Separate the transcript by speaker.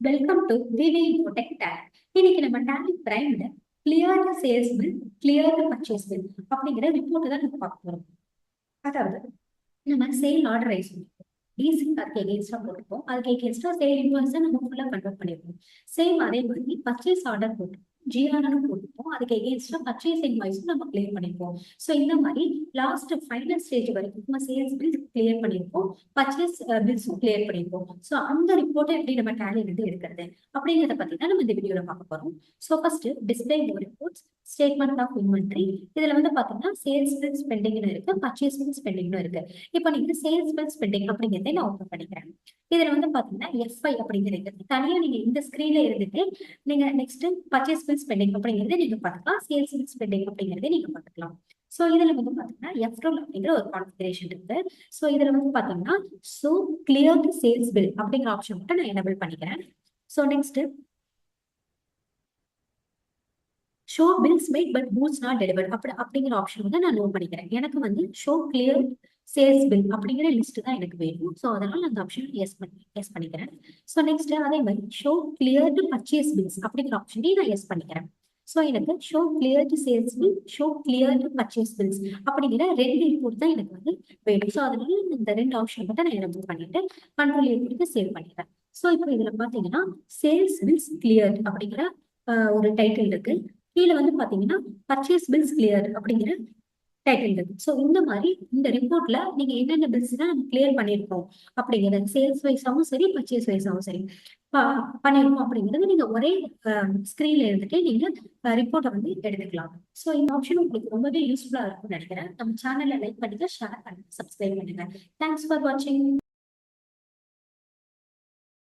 Speaker 1: Welcome to VeeVee Infotech tab. இன்னைக்கு நம்ம Tally பிரைம்ல clear sales bill, clear purchase bill அப்படிங்கிற ரிப்போர்ட் தான் நம்ம பார்க்க போறோம். அதாவது நம்ம சேல் ஆர்டர் ரைஸ் பண்ணிருக்கோம், டிசி அதுக்கு எகேன்ஸ்டா போட்டிருக்கோம், அதுக்கு எகேன்ஸ்டா சேல் இன்வாய்ஸ் நம்ம ஃபுல்லா கன்வெர்ட் பண்ணிருக்கோம். சேம் அதே மாதிரி பர்ச்சேஸ் ஆர்டர் போட்டு ஜிஆர்னு போட்டுப்போம், அதுக்கு எகேன்ஸ்டா பர்ச்சேஸ் இன்வாய்ஸும் நம்ம கிளியர் பண்ணிருப்போம். ஸோ இந்த மாதிரி லாஸ்ட் ஃபைனல் ஸ்டேஜ் வரைக்கும் நம்ம சேல்ஸ் பில் கிளியர் பண்ணிருப்போம், பர்ச்சேஸ் பில்ஸும் கிளியர் பண்ணிருப்போம். ஸோ அந்த ரிப்போர்ட்டை எப்படி நம்ம டேலி இருந்து எடுக்கிறது அப்படிங்கிறத பத்தி தான் நம்ம இந்த வீடியோல பார்க்க போறோம். So first display reports, statement of inventory. இதுல வந்து பாத்தீங்கன்னா சேல்ஸ் பில் ஸ்பெண்டிங்னு இருக்கு, பர்ச்சேஸ் பில் ஸ்பெண்டிங்னு இருக்கு. இப்போ நீங்க சேல்ஸ் பில் ஸ்பெண்டிங் அப்படிங்கிறத நான் ஓப்பன் பண்ணிக்கிறேன். இதுல வந்து பாத்தீங்கன்னா எஃப்ஐ அப்படிங்கிறது தனியா நீங்க இந்த ஸ்கிரீன்ல இருந்துட்டு நீங்க நெக்ஸ்ட் பர்ச்சேஸ் பில் ஸ்பெண்டிங் அப்படிங்கறத நீங்க பார்த்துக்கலாம், சேல்ஸ் பில் ஸ்பெண்டிங் அப்படிங்கறத நீங்க பார்த்துக்கலாம். சோ இதுல வந்து பாத்தீங்கன்னா எஃப்ரோல் அப்படிங்கிற ஒரு கான்ஃபிகரேஷன் இருக்கு. சோ இதுல வந்து பாத்தீங்கன்னா சோ கிளியர் சேல்ஸ் பில் அப்படிங்கிற ஆப்ஷன் மட்டும் நான் எனேபிள் பண்ணிக்கிறேன். So next show bills made but goods not delivered அப்படிங்கிற ஆப்ஷன் வந்து நான் நோட் பண்ணிக்கிறேன். எனக்கு வந்து ஷோ கிளியர் சேல்ஸ் பில் அப்படிங்கிற லிஸ்ட் தான் எனக்கு வேணும். ஸோ அதனால அந்த ஆப்ஷன் எஸ் பண்ணிக்கிறேன். ஸோ நெக்ஸ்ட் அதே மாதிரி ஷோ கிளியர்டு பர்ச்சேஸ் பில்ஸ் அப்படிங்கிற ஆப்ஷனையும் நான் எஸ் பண்ணிக்கிறேன். ஸோ எனக்கு show cleared sales bill, show cleared purchase bills அப்படிங்கிற ரெண்டு ரிப்போர்ட் தான் எனக்கு வந்து வேணும். ஸோ அதனால இந்த ரெண்டு ஆப்ஷன் மட்டும் நான் எனேபிள் பண்ணிட்டு கண்ட்ரோல் கொடுத்து சேவ் பண்ணிக்கிறேன். ஸோ இப்போ இதுல பாத்தீங்கன்னா சேல்ஸ் பில்ஸ் கிளியர்ட் அப்படிங்கிற ஒரு டைட்டில் இருக்கு. கீழே வந்து பாத்தீங்கன்னா பர்ச்சேஸ் பில்ஸ் கிளியர் அப்படிங்கிற டைட்டில் இருக்கு. ஸோ இந்த மாதிரி இந்த ரிப்போர்ட்ல நீங்க என்னென்ன பில்ஸ் தான் நம்ம கிளியர் பண்ணிருக்கோம் அப்படிங்கிறது சேல்ஸ் வைஸாவும் சரி, பர்ச்சேஸ் வைஸாவும் சரி பண்ணிருக்கோம் அப்படிங்கிறது நீங்க ஒரே ஸ்கிரீன்ல இருந்துட்டு நீங்க ரிப்போர்ட்டை வந்து எடுத்துக்கலாம். ஸோ இந்த ஆப்ஷன் உங்களுக்கு ரொம்பவே யூஸ்ஃபுல்லா இருக்கும்னு நினைக்கிறேன். நம்ம சேனலை லைக் பண்ணுங்க, ஷேர் பண்ணுங்க, சப்ஸ்கிரைப் பண்ணுங்க. தேங்க்ஸ் ஃபார் வாட்சிங்.